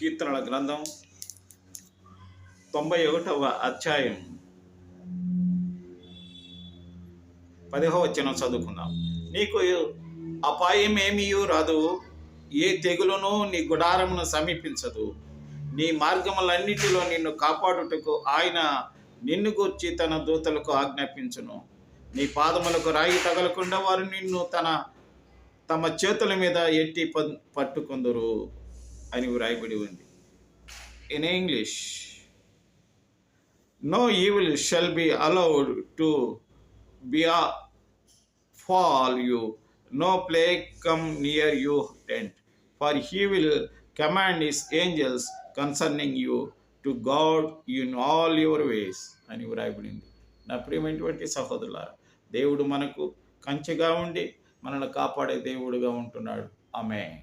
కీర్తనల గ్రంథం 91వ అధ్యాయం 10వ వచనం చదువుకుందాం. నీకు అపాయం ఏమీ రాదు, ఏ తెగులును నీ గుడారమును సమీపించదు. నీ మార్గములన్నిటిలో నిన్ను కాపాడుటకు ఆయన నిన్ను గూర్చి తన దూతలకు ఆజ్ఞాపించును. నీ పాదములకు రాయి తగలకుండా వారు నిన్ను తమ చేతుల మీద ఎట్టి పట్టుకుందరు అని వ్రాయబడి ఉంది. In English, no evil shall be allowed to befall you, no plague come near your tent, for he will command his angels concerning you to guard you in all your ways అని వ్రాయబడింది. నా ప్రియమైనటువంటి సహోదరులారా, దేవుడు మనకు కంచెగా ఉండి మనల్ని కాపాడే దేవుడుగా ఉంటున్నాడు. ఆమేన్.